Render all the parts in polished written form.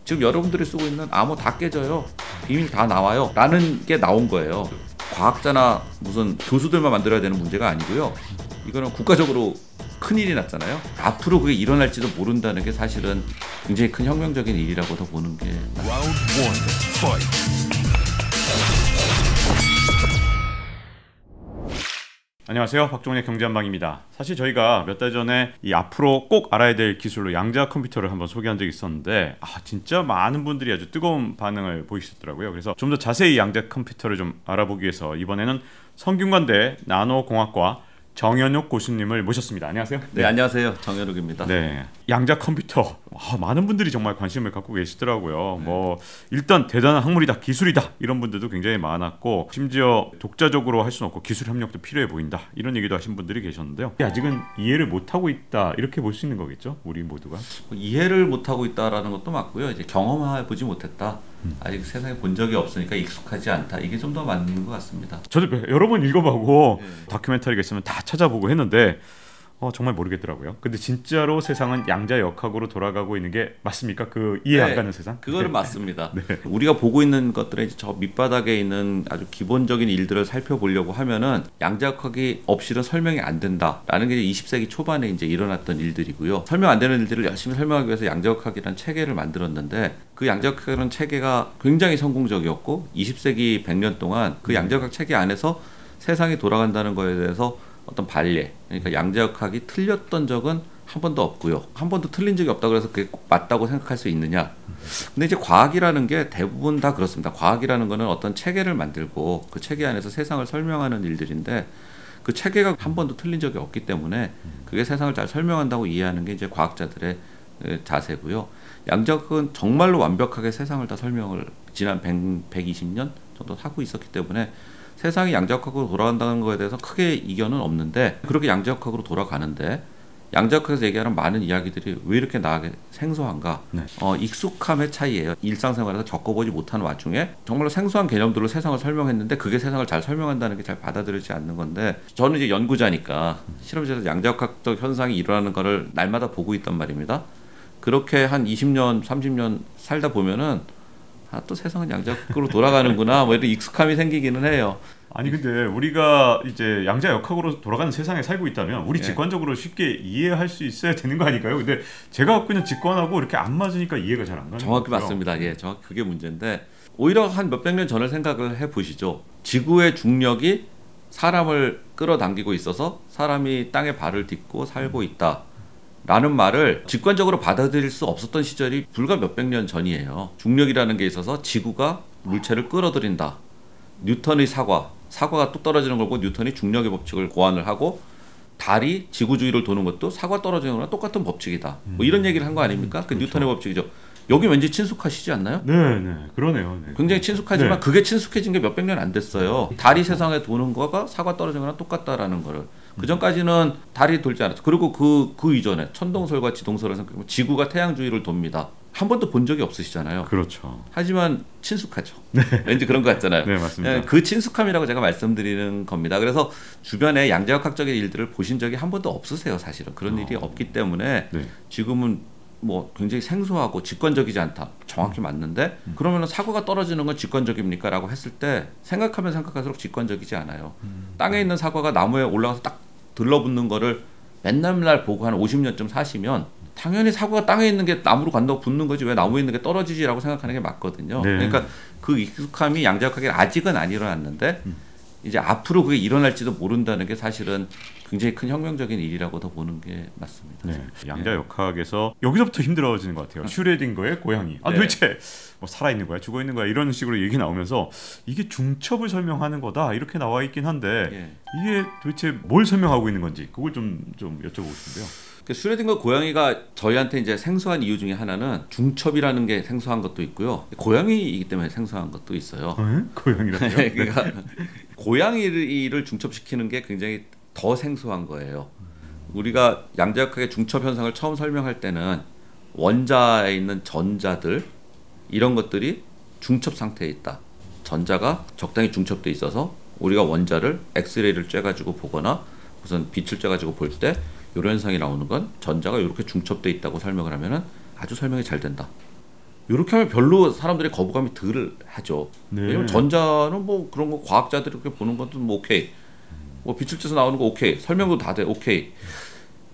지금 여러분들이 쓰고 있는 암호 다 깨져요. 비밀 다 나와요. 라는 게 나온 거예요. 과학자나 무슨 교수들만 만들어야 되는 문제가 아니고요. 이거는 국가적으로 큰일이 났잖아요. 앞으로 그게 일어날지도 모른다는 게 사실은 굉장히 큰 혁명적인 일이라고 더 보는 게 안녕하세요, 박종훈의 경제한방입니다. 사실 저희가 몇 달 전에 이 앞으로 꼭 알아야 될 기술로 양자 컴퓨터를 한번 소개한 적이 있었는데 진짜 많은 분들이 아주 뜨거운 반응을 보이셨더라고요. 그래서 좀 더 자세히 양자 컴퓨터를 좀 알아보기 위해서 이번에는 성균관대 나노공학과 정현욱 교수님을 모셨습니다. 안녕하세요. 네, 안녕하세요. 정현욱입니다. 네, 양자 컴퓨터 많은 분들이 정말 관심을 갖고 계시더라고요. 일단 대단한 학문이다, 기술이다 이런 분들도 굉장히 많았고, 심지어 독자적으로 할 수는 없고 기술 협력도 필요해 보인다 이런 얘기도 하신 분들이 계셨는데요. 아직은 이해를 못하고 있다 이렇게 볼 수 있는 거겠죠, 우리 모두가? 이해를 못하고 있다라는 것도 맞고요. 이제 경험해 보지 못했다. 아직 세상에 본 적이 없으니까 익숙하지 않다. 이게 좀 더 맞는 것 같습니다. 저도 여러 번 읽어보고 다큐멘터리가 있으면 다 찾아보고 했는데 정말 모르겠더라고요. 근데 진짜로 세상은 양자 역학으로 돌아가고 있는 게 맞습니까? 그 이해 안 가는 세상? 그거는 맞습니다. 우리가 보고 있는 것들은 이제 저 밑바닥에 있는 아주 기본적인 일들을 살펴보려고 하면은 양자 역학이 없이는 설명이 안 된다라는 게 20세기 초반에 이제 일어났던 일들이고요. 설명 안 되는 일들을 열심히 설명하기 위해서 양자 역학이라는 체계를 만들었는데, 그 양자 역학이라는 체계가 굉장히 성공적이었고 20세기 100년 동안 그 양자 역학 체계 안에서 세상이 돌아간다는 거에 대해서 어떤 반례, 그러니까 양자역학이 틀렸던 적은 한 번도 없고요. 한 번도 틀린 적이 없다고 해서 그게 꼭 맞다고 생각할 수 있느냐. 근데 이제 과학이라는 게 대부분 다 그렇습니다. 과학이라는 거는 어떤 체계를 만들고 그 체계 안에서 세상을 설명하는 일들인데, 그 체계가 한 번도 틀린 적이 없기 때문에 그게 세상을 잘 설명한다고 이해하는 게 이제 과학자들의 자세고요. 양자역학은 정말로 완벽하게 세상을 다 설명을 지난 120년 정도 하고 있었기 때문에 세상이 양자역학으로 돌아간다는 거에 대해서 크게 이견은 없는데, 그렇게 양자역학으로 돌아가는데 양자역학에서 얘기하는 많은 이야기들이 왜 이렇게 나하게 생소한가? 익숙함의 차이예요. 일상생활에서 겪어보지 못한 와중에 정말로 생소한 개념들로 세상을 설명했는데 그게 세상을 잘 설명한다는 게 잘 받아들여지지 않는 건데, 저는 이제 연구자니까 실험실에서 양자역학적 현상이 일어나는 거를 날마다 보고 있단 말입니다. 그렇게 한 20년, 30년 살다 보면은 또 세상은 양자역학으로 돌아가는구나, 이런 익숙함이 생기기는 해요. 아니 근데 우리가 이제 양자 역학으로 돌아가는 세상에 살고 있다면 우리 직관적으로 쉽게 이해할 수 있어야 되는 거 아닐까요? 근데 제가 갖고 있는 직관하고 이렇게 안 맞으니까 이해가 잘 안 가는 정확히 거죠. 맞습니다. 정확히 그게 문제인데, 오히려 한 몇백 년 전을 생각을 해보시죠. 지구의 중력이 사람을 끌어당기고 있어서 사람이 땅에 발을 딛고 살고 있다 라는 말을 직관적으로 받아들일 수 없었던 시절이 불과 몇백 년 전이에요. 중력이라는 게 있어서 지구가 물체를 끌어들인다. 뉴턴의 사과가 뚝 떨어지는 걸 보고 뉴턴이 중력의 법칙을 고안을 하고, 달이 지구 주위를 도는 것도 사과 떨어지는 거랑 똑같은 법칙이다. 이런 얘기를 한 거 아닙니까? 그 뉴턴의 법칙이죠. 여기 왠지 친숙하시지 않나요? 네, 그러네요. 굉장히 친숙하지만 그게 친숙해진 게 몇백 년 안 됐어요. 달이 세상에 도는 거가 사과 떨어지는 거랑 똑같다라는 거를. 그 전까지는 달이 돌지 않았죠. 그리고 그 이전에 천동설과 지동설을 생각하면 지구가 태양 주위를 돕니다. 한 번도 본 적이 없으시잖아요. 그렇죠. 하지만 친숙하죠. 왠지 그런 것 같잖아요. 네, 맞습니다. 그 친숙함이라고 제가 말씀드리는 겁니다. 그래서 주변에 양자역학적인 일들을 보신 적이 한 번도 없으세요. 사실은 그런 일이 없기 때문에 지금은 굉장히 생소하고 직관적이지 않다. 정확히 맞는데, 그러면 사과가 떨어지는 건 직관적입니까? 라고 했을 때 생각하면 생각할수록 직관적이지 않아요. 땅에 있는 사과가 나무에 올라가서 딱 들러붙는 거를 맨날 보고 한 50년쯤 사시면 당연히 사과가 땅에 있는 게 나무로 간다고 붙는 거지 왜 나무에 있는 게 떨어지지라고 생각하는 게 맞거든요. 그러니까 그 익숙함이 양자역학에 아직은 안 일어났는데 이제 앞으로 그게 일어날지도 모른다는 게 사실은 굉장히 큰 혁명적인 일이라고 더 보는 게 맞습니다. 양자 역학에서 여기서부터 힘들어지는 것 같아요. 슈레딩거의 고양이. 도대체 살아있는 거야, 죽어 있는 거야, 이런 식으로 얘기 나오면서 이게 중첩을 설명하는 거다 이렇게 나와 있긴 한데 이게 도대체 뭘 설명하고 있는 건지 그걸 좀 여쭤보고 싶은데요. 슈레딩거 고양이가 저희한테 이제 생소한 이유 중에 하나는 중첩이라는 게 생소한 것도 있고요. 고양이이기 때문에 생소한 것도 있어요. 고양이라고요? 그러니까 고양이를 중첩시키는 게 굉장히 더 생소한 거예요. 우리가 양자역학의 중첩 현상을 처음 설명할 때는 원자에 있는 전자들 이런 것들이 중첩 상태에 있다. 전자가 적당히 중첩돼 있어서 우리가 원자를 엑스레이를 쬐가지고 보거나 무슨 빛을 쬐가지고 볼 때 이런 현상이 나오는 건 전자가 이렇게 중첩돼 있다고 설명을 하면은 아주 설명이 잘 된다. 이렇게 하면 별로 사람들이 거부감이 덜 하죠. 네. 왜냐면 전자는 뭐 그런 거 과학자들이 이렇게 보는 것도 뭐 오케이. 뭐 빛을 쬐서 나오는 거 오케이. 설명도 다 돼. 오케이.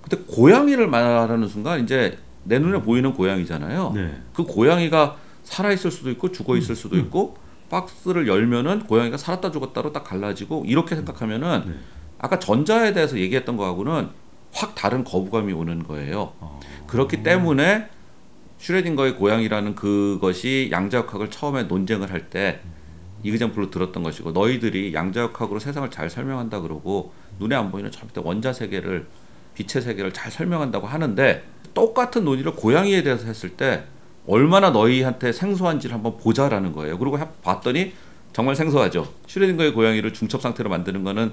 근데 고양이를 말하는 순간 이제 내 눈에 보이는 고양이잖아요. 네. 그 고양이가 살아 있을 수도 있고 죽어 있을 수도 있고 박스를 열면은 고양이가 살았다 죽었다로 딱 갈라지고 이렇게 생각하면은 네. 아까 전자에 대해서 얘기했던 거하고는 확 다른 거부감이 오는 거예요. 그렇기 때문에 슈레딩거의 고양이라는 그것이 양자역학을 처음에 논쟁을 할 때 이그젠플로 들었던 것이고 너희들이 양자역학으로 세상을 잘 설명한다 그러고 눈에 안 보이는 저 밑에 원자 세계를 빛의 세계를 잘 설명한다고 하는데 똑같은 논의를 고양이에 대해서 했을 때 얼마나 너희한테 생소한지를 한번 보자라는 거예요. 그리고 봤더니 정말 생소하죠. 슈레딩거의 고양이를 중첩 상태로 만드는 거는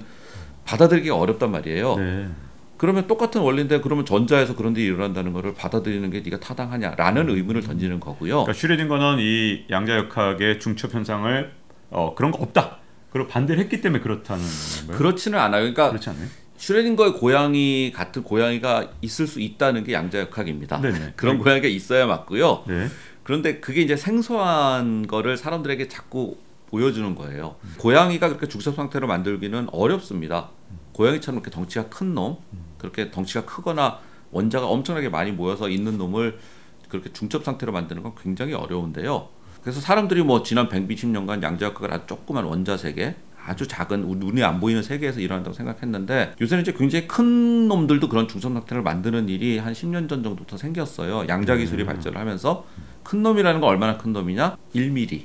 받아들이기가 어렵단 말이에요. 네. 그러면 똑같은 원리인데 그러면 전자에서 그런 일이 일어난다는 거를 받아들이는 게 네가 타당하냐라는 의문을 던지는 거고요. 그러니까 슈레딩거는 이 양자역학의 중첩 현상을 그런 거 없다. 그리고 반대를 했기 때문에 그렇다는 건가요? 그렇지는 않아요. 그러니까 그렇지 않나요? 슈레딩거의 고양이 같은 고양이가 있을 수 있다는 게 양자역학입니다. 네네. 그런 고양이가 있어야 맞고요. 네. 그런데 그게 이제 생소한 거를 사람들에게 자꾸 보여주는 거예요. 고양이가 그렇게 중첩 상태로 만들기는 어렵습니다. 고양이처럼 이렇게 덩치가 큰 놈, 그렇게 덩치가 크거나 원자가 엄청나게 많이 모여서 있는 놈을 그렇게 중첩 상태로 만드는 건 굉장히 어려운데요. 그래서 사람들이 뭐 지난 120년간 양자역학을 아주 조그만 원자 세계, 아주 작은 눈에 안 보이는 세계에서 일어난다고 생각했는데 요새는 이제 굉장히 큰 놈들도 그런 중첩 상태를 만드는 일이 한 10년 전 정도부터 생겼어요. 양자 기술이 발전을 하면서 큰 놈이라는 건 얼마나 큰 놈이냐? 1mm.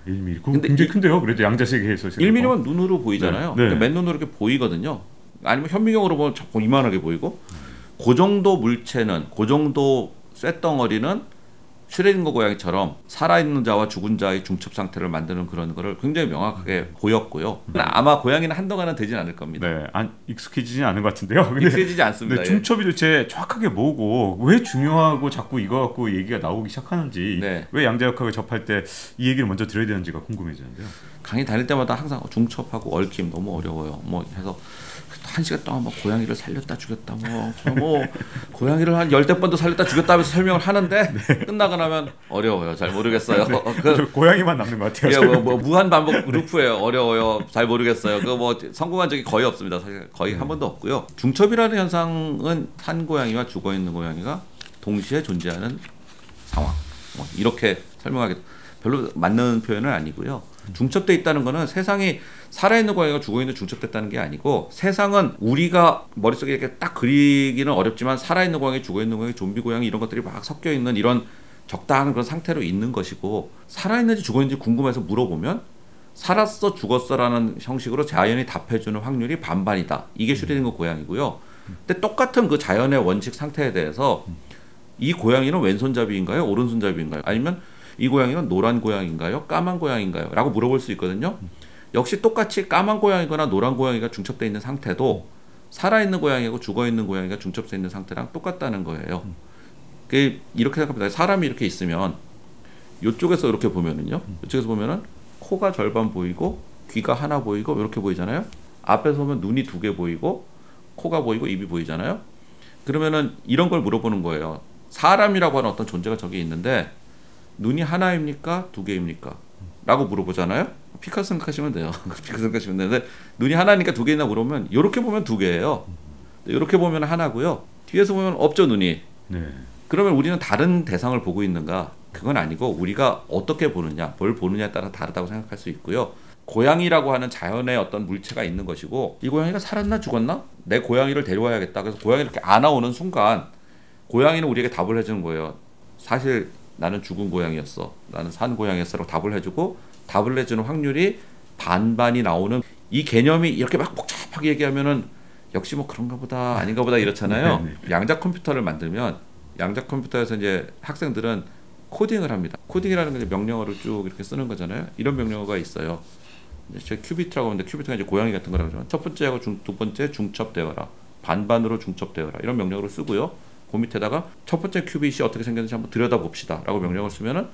1mm. 그거 근데 굉장히 큰데요. 그래도 양자 세계에서 1mm면 눈으로 보이잖아요. 네. 네. 맨눈으로 이렇게 보이거든요. 아니면 현미경으로 보면 자꾸 이만하게 보이고 그 정도 물체는 그 정도 쇳덩어리는 슈레딩거 고양이처럼 살아있는 자와 죽은 자의 중첩 상태를 만드는 그런 거를 굉장히 명확하게 보였고요. 아마 고양이는 한동안은 되진 않을 겁니다. 네, 익숙해지진 않은 것 같은데요. 근데, 익숙해지지 않습니다. 네, 중첩이 도대체 정확하게 뭐고 왜 중요하고 자꾸 이거 갖고 얘기가 나오기 시작하는지 네. 왜 양자역학을 접할 때 이 얘기를 먼저 들어야 되는지가 궁금해지는데요. 강의 다닐 때마다 항상 중첩하고 얽힘 너무 어려워요. 뭐 해서 1시간 동안 뭐 고양이를 살렸다 죽였다 뭐 고양이를 한 10대번도 살렸다 죽였다 하면서 설명을 하는데 끝나고 나면 어려워요. 잘 모르겠어요. 고양이만 남는 것 같아요. 예, 뭐 무한 반복 루프예요. 어려워요. 잘 모르겠어요. 그 뭐 성공한 적이 거의 없습니다. 사실 거의 한 번도 없고요. 중첩이라는 현상은 산 고양이와 죽어 있는 고양이가 동시에 존재하는 상황. 뭐 이렇게 설명하기 별로 맞는 표현은 아니고요. 중첩돼 있다는 거는 세상이 살아있는 고양이가 죽어있는 중첩됐다는 게 아니고 세상은 우리가 머릿속에 이렇게 딱 그리기는 어렵지만 살아있는 고양이, 죽어있는 고양이, 좀비 고양이 이런 것들이 막 섞여있는 이런 적당한 그런 상태로 있는 것이고 살아있는지 죽어있는지 궁금해서 물어보면 살았어 죽었어라는 형식으로 자연이 답해주는 확률이 반반이다. 이게 슈레딩거 고양이고요. 근데 똑같은 그 자연의 원칙 상태에 대해서 이 고양이는 왼손잡이인가요? 오른손잡이인가요? 아니면 이 고양이는 노란 고양이인가요? 까만 고양이인가요? 라고 물어볼 수 있거든요. 역시 똑같이 까만 고양이거나 노란 고양이가 중첩되어 있는 상태도 살아있는 고양이하고 죽어있는 고양이가 중첩되어 있는 상태랑 똑같다는 거예요. 이렇게 생각합니다. 사람이 이렇게 있으면 이쪽에서 이렇게 보면은요. 이쪽에서 보면은 코가 절반 보이고 귀가 하나 보이고 이렇게 보이잖아요. 앞에서 보면 눈이 2개 보이고 코가 보이고 입이 보이잖아요. 그러면은 이런 걸 물어보는 거예요. 사람이라고 하는 어떤 존재가 저기 있는데 눈이 하나입니까? 2개입니까? 라고 물어보잖아요. 피카소 생각하시면 돼요. 피카소 생각하시면 되는데 눈이 하나니까 2개나 물어보면 이렇게 보면 2개예요. 이렇게 보면 하나고요. 뒤에서 보면 없죠 눈이. 네. 그러면 우리는 다른 대상을 보고 있는가? 그건 아니고 우리가 어떻게 보느냐, 뭘 보느냐에 따라 다르다고 생각할 수 있고요. 고양이라고 하는 자연의 어떤 물체가 있는 것이고 이 고양이가 살았나 죽었나? 내 고양이를 데려와야겠다. 그래서 고양이를 이렇게 안아오는 순간 고양이는 우리에게 답을 해주는 거예요. 사실 나는 죽은 고양이였어. 나는 산 고양이였어라고 답을 해주고 답을 해주는 확률이 반반이 나오는 이 개념이 이렇게 막 복잡하게 얘기하면은 역시 뭐 그런가 보다 아닌가 보다 이렇잖아요. 양자 컴퓨터를 만들면 양자 컴퓨터에서 이제 학생들은 코딩을 합니다. 코딩이라는 건 명령어를 쭉 이렇게 쓰는 거잖아요. 이런 명령어가 있어요. 제 큐비트라고 하는데 큐비트가 이제 고양이 같은 거라고 하죠. 첫 번째하고 두 번째 중첩되어라. 반반으로 중첩되어라. 이런 명령어를 쓰고요. 그 밑에다가 첫 번째 큐빗이 어떻게 생겼는지 한번 들여다봅시다 라고 명령을 쓰면은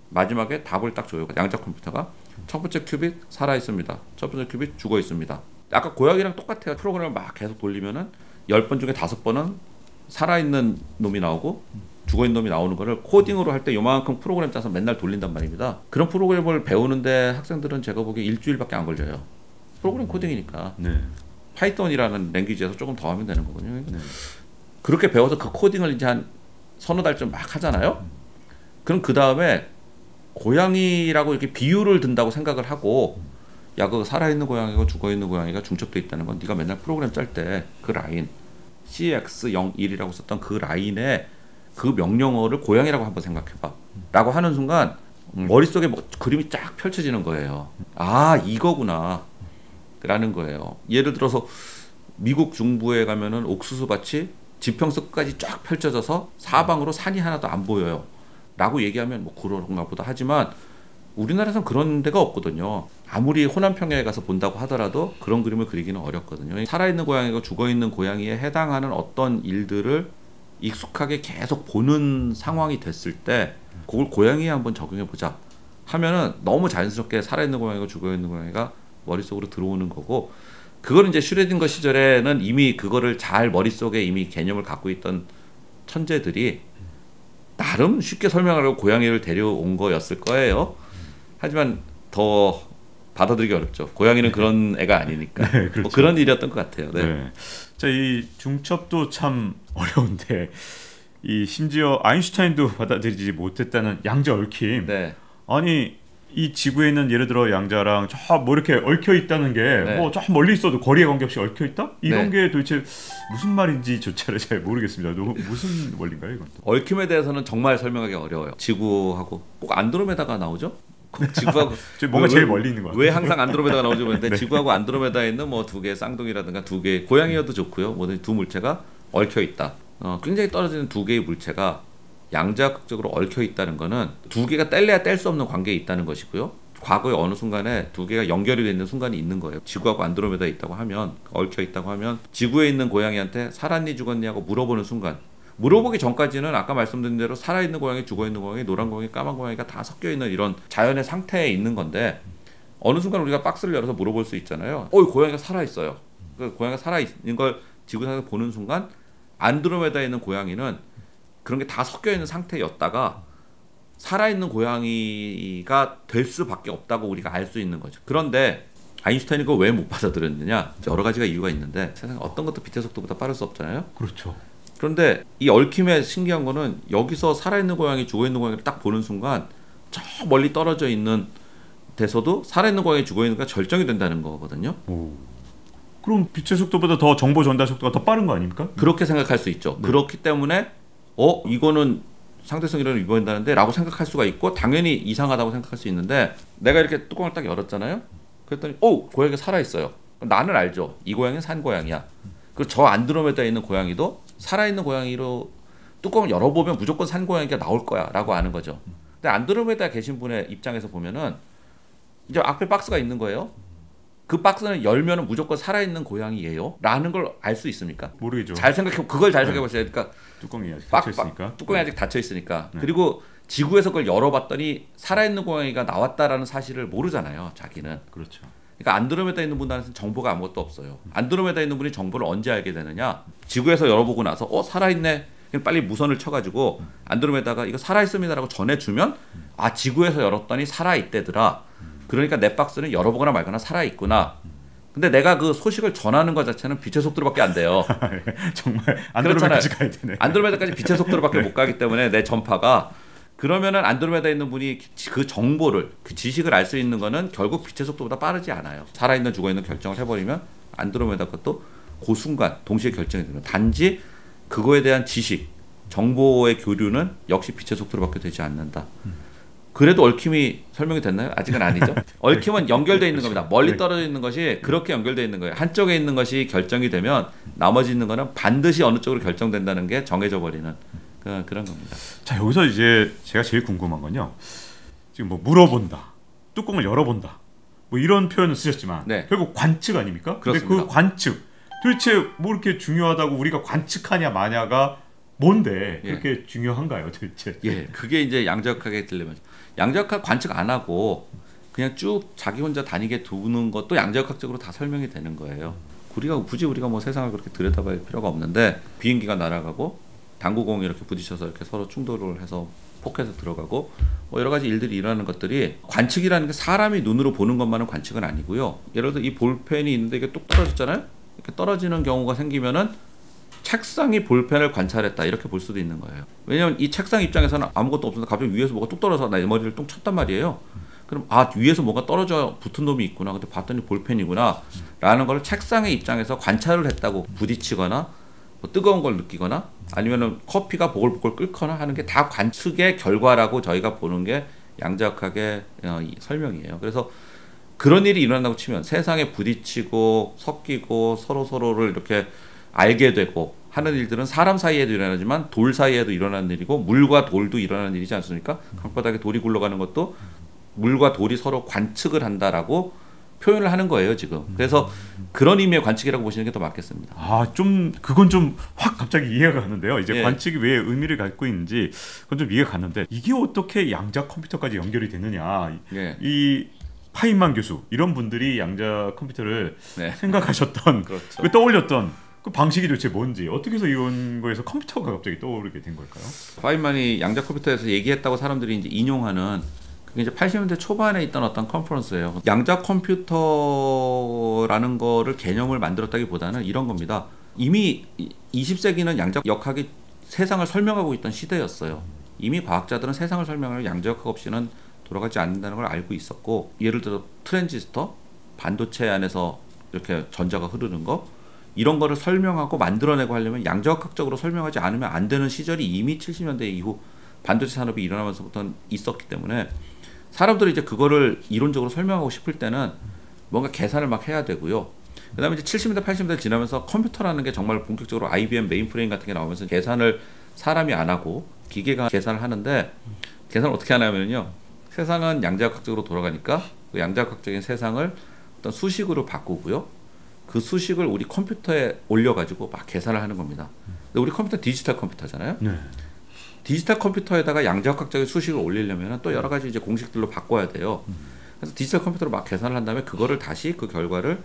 마지막에 답을 딱 줘요. 양자 컴퓨터가 첫 번째 큐빗 살아 있습니다. 첫 번째 큐빗 죽어 있습니다. 아까 고양이랑 똑같아요. 프로그램을 막 계속 돌리면은 10번 중에 5번은 살아있는 놈이 나오고 죽어 있는 놈이 나오는 거를 코딩으로 할 때 요만큼 프로그램 짜서 맨날 돌린단 말입니다. 그런 프로그램을 배우는데 학생들은 제가 보기에 일주일밖에 안 걸려요. 프로그램 코딩이니까. 네. 파이썬이라는 랭귀지에서 조금 더 하면 되는 거거든요. 네. 그렇게 배워서 그 코딩을 이제 한 서너 달쯤 막 하잖아요. 그럼 그 다음에 고양이라고 이렇게 비유를 든다고 생각을 하고, 야, 그 살아있는 고양이가 죽어있는 고양이가 중첩돼 있다는 건 네가 맨날 프로그램 짤 때 그 라인 CX01이라고 썼던 그 라인에 그 명령어를 고양이라고 한번 생각해봐 라고 하는 순간 머릿속에 뭐 그림이 쫙 펼쳐지는 거예요. 아, 이거구나 라는 거예요. 예를 들어서 미국 중부에 가면은 옥수수 밭이 지평선 끝까지 쫙 펼쳐져서 사방으로 산이 하나도 안 보여요 라고 얘기하면 뭐 그런가 보다 하지만 우리나라에서는 그런 데가 없거든요. 아무리 호남평야에 가서 본다고 하더라도 그런 그림을 그리기는 어렵거든요. 살아있는 고양이가 죽어있는 고양이에 해당하는 어떤 일들을 익숙하게 계속 보는 상황이 됐을 때 그걸 고양이에 한번 적용해보자 하면은 너무 자연스럽게 살아있는 고양이가 죽어있는 고양이가 머릿속으로 들어오는 거고, 그거는 이제 슈레딩거 시절에는 이미 그거를 잘 머릿속에 이미 개념을 갖고 있던 천재들이 나름 쉽게 설명하려고 고양이를 데려온 거였을 거예요. 하지만 더 받아들이기 어렵죠. 고양이는 그런 애가 아니니까. 네, 그렇죠. 뭐 그런 일이었던 것 같아요. 네. 네. 자, 이 중첩도 참 어려운데 이 심지어 아인슈타인도 받아들이지 못했다는 양자 얽힘. 네. 아니 이 지구에 있는 예를 들어 양자랑 저 뭐 이렇게 얽혀 있다는 게 네. 뭐 저 멀리 있어도 거리에 관계없이 얽혀 있다? 이런 네. 게 도대체 무슨 말인지조차를 잘 모르겠습니다. 무슨 원리인가요, 이건? 얽힘에 대해서는 정말 설명하기 어려워요. 지구하고 꼭 안드로메다가 나오죠? 꼭 지구하고 뭔가 제일 멀리 있는 것 같아요. 왜 항상 안드로메다가 나오죠? 그런데 네. 지구하고 안드로메다에 있는 뭐 두 개의 쌍둥이라든가 두 개의 고양이여도 좋고요. 뭐 두 물체가 얽혀 있다. 굉장히 떨어지는 두 개의 물체가 양자극적으로 얽혀 있다는 거는 두 개가 뗄래야 뗄 수 없는 관계에 있다는 것이고요. 과거에 어느 순간에 두 개가 연결이 되는 순간이 있는 거예요. 지구하고 안드로메다에 있다고 하면, 얽혀 있다고 하면 지구에 있는 고양이한테 살았니 죽었니 하고 물어보는 순간, 물어보기 전까지는 아까 말씀드린 대로 살아있는 고양이, 죽어있는 고양이, 노란 고양이, 까만 고양이가 다 섞여있는 이런 자연의 상태에 있는 건데, 어느 순간 우리가 박스를 열어서 물어볼 수 있잖아요. 고양이가 살아있어요. 그 고양이가 살아있는 걸 지구상에서 보는 순간 안드로메다에 있는 고양이는 그런 게 다 섞여있는 상태였다가 살아있는 고양이가 될 수밖에 없다고 우리가 알 수 있는 거죠. 그런데 아인슈타인이 그걸 왜 못 받아들였느냐? 여러 가지가 이유가 있는데, 세상에 어떤 것도 빛의 속도보다 빠를 수 없잖아요. 그렇죠. 그런데 이 얽힘의 신기한 거는 여기서 살아있는 고양이, 죽어있는 고양이를 딱 보는 순간 저 멀리 떨어져 있는 데서도 살아있는 고양이, 죽어있는 고양이가 절정이 된다는 거거든요. 오. 그럼 빛의 속도보다 더 정보 전달 속도가 더 빠른 거 아닙니까? 그렇게 생각할 수 있죠. 네. 그렇기 때문에 이거는 상대성 이론을 위반한다는데 라고 생각할 수가 있고, 당연히 이상하다고 생각할 수 있는데, 내가 이렇게 뚜껑을 딱 열었잖아요. 그랬더니 고양이가 살아있어요. 나는 알죠. 이 고양이는 산 고양이야. 그리고 저 안드로메다에 있는 고양이도 살아있는 고양이로 뚜껑을 열어보면 무조건 산 고양이가 나올 거야 라고 아는 거죠. 근데 안드로메다에 계신 분의 입장에서 보면은 이제 앞에 박스가 있는 거예요. 그 박스는 열면은 무조건 살아있는 고양이에요 라는 걸 알 수 있습니까? 모르겠죠. 잘 생각해, 그걸 잘 생각해 보셔야 되니까. 뚜껑이 아직 닫혀 있으니까. 뚜껑이 아직 닫혀 있으니까. 네. 그리고 지구에서 그걸 열어봤더니 살아있는 고양이가 나왔다라는 사실을 모르잖아요, 자기는. 그렇죠. 그러니까 안드로메다에 있는 분한테는 정보가 아무것도 없어요. 안드로메다에 있는 분이 정보를 언제 알게 되느냐? 지구에서 열어보고 나서 살아있네. 그냥 빨리 무선을 쳐가지고 안드로메다가 이거 살아있습니다라고 전해주면, 아, 지구에서 열었더니 살아있대더라. 그러니까 내 박스는 열어보거나 말거나 살아있구나. 근데 내가 그 소식을 전하는 것 자체는 빛의 속도로밖에 안 돼요. 정말 안드로메다까지 가야 되네. 안드로메다까지 빛의 속도로밖에 못 가기 때문에 내 전파가, 그러면은 안드로메다에 있는 분이 그 정보를, 그 지식을 알 수 있는 거는 결국 빛의 속도보다 빠르지 않아요. 살아있는 죽어있는 결정을 해버리면 안드로메다 것도 그 순간 동시에 결정이 되는, 단지 그거에 대한 지식, 정보의 교류는 역시 빛의 속도로밖에 되지 않는다. 그래도 얽힘이 설명이 됐나요? 아직은 아니죠. 얽힘은 연결되어 있는 겁니다. 멀리 떨어져 있는 것이 그렇게 연결되어 있는 거예요. 한쪽에 있는 것이 결정이 되면 나머지 있는 거는 반드시 어느 쪽으로 결정된다는 게 정해져 버리는 그런 겁니다. 자, 여기서 이제 제가 제일 궁금한 건요. 지금 뭐 물어본다, 뚜껑을 열어본다, 뭐 이런 표현을 쓰셨지만, 네. 결국 관측 아닙니까? 근데 그렇습니다. 그 관측 도대체 뭐 이렇게 중요하다고 우리가 관측하냐 마냐가 뭔데 그렇게 중요한가요, 도대체? 예, 그게 이제 양자역학의 딜레마죠. 양자역학 관측 안 하고 그냥 쭉 자기 혼자 다니게 두는 것도 양자역학적으로 다 설명이 되는 거예요. 굳이 우리가 뭐 세상을 그렇게 들여다볼 필요가 없는데, 비행기가 날아가고 당구공이 이렇게 부딪혀서 이렇게 서로 충돌을 해서 포켓에 들어가고 뭐 여러 가지 일들이 일어나는 것들이 관측이라는 게 사람이 눈으로 보는 것만은 관측은 아니고요. 예를 들어 이 볼펜이 있는데 이게 뚝 떨어졌잖아요. 이렇게 떨어지는 경우가 생기면은 책상이 볼펜을 관찰했다 이렇게 볼 수도 있는 거예요. 왜냐하면 이 책상 입장에서는 아무것도 없었는데 갑자기 위에서 뭐가 뚝 떨어져서 내 머리를 똥 쳤단 말이에요. 그럼 위에서 뭐가 떨어져 붙은 놈이 있구나. 근데 봤더니 볼펜이구나 라는 걸 책상의 입장에서 관찰을 했다고. 부딪히거나 뭐 뜨거운 걸 느끼거나 아니면은 커피가 보글보글 끓거나 하는 게 다 관측의 결과라고 저희가 보는 게 양자역학의 설명이에요. 그래서 그런 일이 일어난다고 치면 세상에 부딪히고 섞이고 서로를 이렇게 알게 되고 하는 일들은 사람 사이에도 일어나지만 돌 사이에도 일어나는 일이고 물과 돌도 일어나는 일이지 않습니까? 강바닥에 돌이 굴러가는 것도 물과 돌이 서로 관측을 한다라고 표현을 하는 거예요 지금. 그래서 그런 의미의 관측이라고 보시는 게 더 맞겠습니다. 좀 그건 좀 확 갑자기 이해가 가는데요. 이제 예. 관측이 왜 의미를 갖고 있는지 그건 좀 이해가 갔는데 이게 어떻게 양자 컴퓨터까지 연결이 되느냐. 예. 이 파인만 교수 이런 분들이 양자 컴퓨터를 네. 생각하셨던 그렇죠. 그 떠올렸던 그 방식이 도대체 뭔지 어떻게 해서 이런 거에서 컴퓨터가 갑자기 떠오르게 된 걸까요? 파인만이 양자 컴퓨터에서 얘기했다고 사람들이 이제 인용하는 그게 이제 80년대 초반에 있던 어떤 컨퍼런스예요. 양자 컴퓨터라는 거를 개념을 만들었다기보다는 이런 겁니다. 이미 20세기는 양자 역학이 세상을 설명하고 있던 시대였어요. 이미 과학자들은 세상을 설명하는 양자 역학 없이는 돌아가지 않는다는 걸 알고 있었고, 예를 들어 트랜지스터, 반도체 안에서 이렇게 전자가 흐르는 거, 이런 거를 설명하고 만들어내고 하려면 양자역학적으로 설명하지 않으면 안 되는 시절이 이미 70년대 이후 반도체 산업이 일어나면서부터 있었기 때문에 사람들이 이제 그거를 이론적으로 설명하고 싶을 때는 뭔가 계산을 막 해야 되고요. 그 다음에 이제 70년대, 80년대 지나면서 컴퓨터라는 게 정말 본격적으로 IBM 메인프레임 같은 게 나오면서 계산을 사람이 안 하고 기계가 계산을 하는데, 계산을 어떻게 하냐면요. 세상은 양자역학적으로 돌아가니까 그 양자역학적인 세상을 어떤 수식으로 바꾸고요. 그 수식을 우리 컴퓨터에 올려가지고 막 계산을 하는 겁니다. 근데 우리 컴퓨터 디지털 컴퓨터잖아요. 네. 디지털 컴퓨터에다가 양자역학적인 수식을 올리려면 또 여러 가지 이제 공식들로 바꿔야 돼요. 그래서 디지털 컴퓨터로 막 계산을 한 다음에 그거를 다시 그 결과를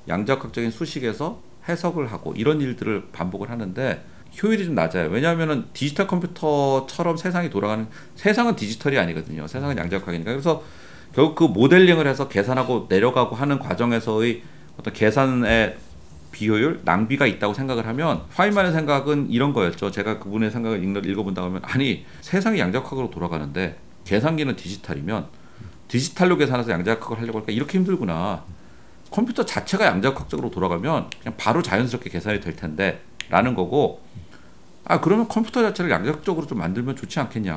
양자역학적인 수식에서 해석을 하고 이런 일들을 반복을 하는데 효율이 좀 낮아요. 왜냐하면은 디지털 컴퓨터처럼 세상이 돌아가는, 세상은 디지털이 아니거든요. 세상은 양자역학이니까. 그래서 결국 그 모델링을 해서 계산하고 내려가고 하는 과정에서의 어떤 계산의 비효율, 낭비가 있다고 생각을 하면, 파인만의 생각은 이런 거였죠. 제가 그분의 생각을 읽어본다고 하면, 아니 세상이 양자역학으로 돌아가는데 계산기는 디지털이면 디지털로 계산해서 양자역학을 하려고 하니까 이렇게 힘들구나. 컴퓨터 자체가 양자역학적으로 돌아가면 그냥 바로 자연스럽게 계산이 될 텐데 라는 거고, 그러면 컴퓨터 자체를 양자역학적으로 좀 만들면 좋지 않겠냐.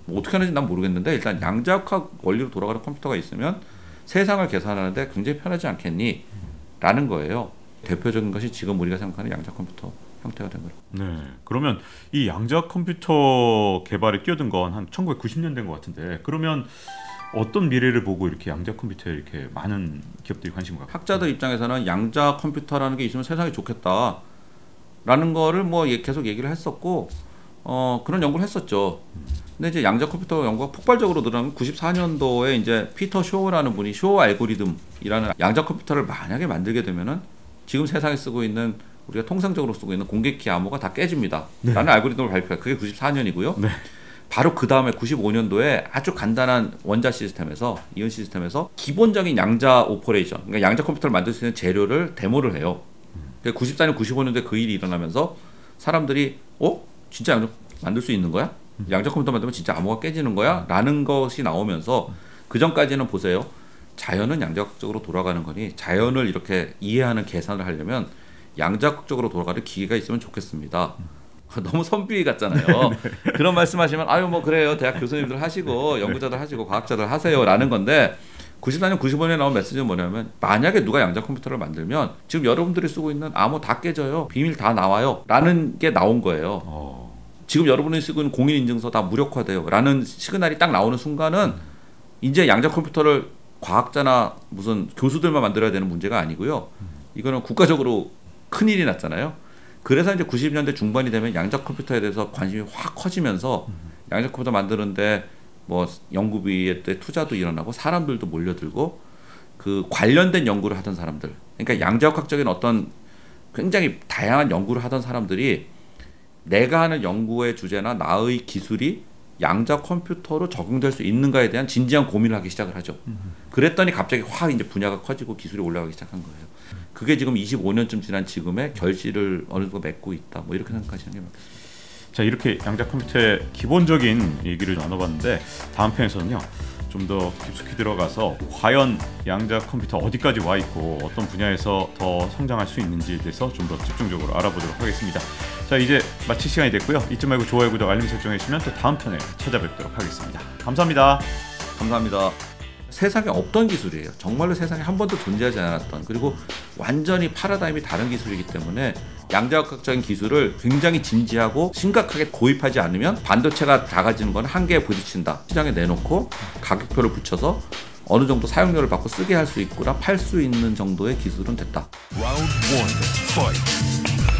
뭐 어떻게 하는지 난 모르겠는데 일단 양자역학 원리로 돌아가는 컴퓨터가 있으면 세상을 계산하는데 굉장히 편하지 않겠니? 라는 거예요. 대표적인 것이 지금 우리가 생각하는 양자 컴퓨터 형태가 된 거예요. 네. 그러면 이 양자 컴퓨터 개발에 끼어든 건 한 1990년대인 것 같은데, 그러면 어떤 미래를 보고 이렇게 양자 컴퓨터에 이렇게 많은 기업들이 관심을 갖고? 학자들 입장에서는 양자 컴퓨터라는 게 있으면 세상이 좋겠다라는 거를 뭐 계속 얘기를 했었고, 그런 연구를 했었죠. 근데 이제 양자 컴퓨터 연구가 폭발적으로 늘어난 94년도에 이제 피터 쇼라는 분이 쇼 알고리즘이라는 양자 컴퓨터를 만약에 만들게 되면은 지금 세상에 쓰고 있는, 우리가 통상적으로 쓰고 있는 공개키 암호가 다 깨집니다. 네. 라는 알고리즘을 발표해요. 그게 94년이고요. 네. 바로 그 다음에 95년도에 아주 간단한 원자 시스템에서, 이온 시스템에서 기본적인 양자 오퍼레이션, 그러니까 양자 컴퓨터를 만들 수 있는 재료를 데모를 해요. 94년, 95년도에 그 일이 일어나면서 사람들이 진짜 양자 만들 수 있는 거야? 양자 컴퓨터 만들면 진짜 암호가 깨지는 거야? 라는 것이 나오면서, 그 전까지는 보세요. 자연은 양자역학적으로 돌아가는 거니 자연을 이렇게 이해하는 계산을 하려면 양자역학적으로 돌아가는 기계가 있으면 좋겠습니다. 너무 선비 같잖아요. 그런 말씀하시면 뭐 그래요. 대학 교수님들 하시고 연구자들 하시고 과학자들 하세요 라는 건데, 94년, 95년에 나온 메시지는 뭐냐면, 만약에 누가 양자 컴퓨터를 만들면 지금 여러분들이 쓰고 있는 암호 다 깨져요. 비밀 다 나와요. 라는 게 나온 거예요. 지금 여러분이 쓰고 있는 공인인증서 다 무력화돼요. 라는 시그널이 딱 나오는 순간은 이제 양자 컴퓨터를 과학자나 무슨 교수들만 만들어야 되는 문제가 아니고요. 이거는 국가적으로 큰일이 났잖아요. 그래서 이제 90년대 중반이 되면 양자 컴퓨터에 대해서 관심이 확 커지면서 양자 컴퓨터 만드는데 뭐 연구비에 투자도 일어나고 사람들도 몰려들고, 그 관련된 연구를 하던 사람들, 그러니까 양자역학적인 어떤 굉장히 다양한 연구를 하던 사람들이 내가 하는 연구의 주제나 나의 기술이 양자 컴퓨터로 적용될 수 있는가에 대한 진지한 고민을 하기 시작을 하죠. 그랬더니 갑자기 확 이제 분야가 커지고 기술이 올라가기 시작한 거예요. 그게 지금 25년쯤 지난 지금의 결실을 어느 정도 맺고 있다. 뭐 이렇게 생각하시는 게 맞겠습니다. 자, 이렇게 양자 컴퓨터의 기본적인 얘기를 나눠봤는데 다음 편에서는요. 좀 더 깊숙이 들어가서 과연 양자 컴퓨터 어디까지 와 있고 어떤 분야에서 더 성장할 수 있는지에 대해서 좀 더 집중적으로 알아보도록 하겠습니다. 자, 이제 마칠 시간이 됐고요. 잊지 말고 좋아요, 구독, 알림 설정해 주시면 또 다음 편에 찾아뵙도록 하겠습니다. 감사합니다. 감사합니다. 세상에 없던 기술이에요. 정말로 세상에 한 번도 존재하지 않았던, 그리고 완전히 파라다임이 다른 기술이기 때문에 양자역학적인 기술을 굉장히 진지하고 심각하게 도입하지 않으면 반도체가 작아지는 건 한계에 부딪힌다. 시장에 내놓고 가격표를 붙여서 어느 정도 사용료를 받고 쓰게 할 수 있거나 팔 수 있는 정도의 기술은 됐다. Round 1, fight.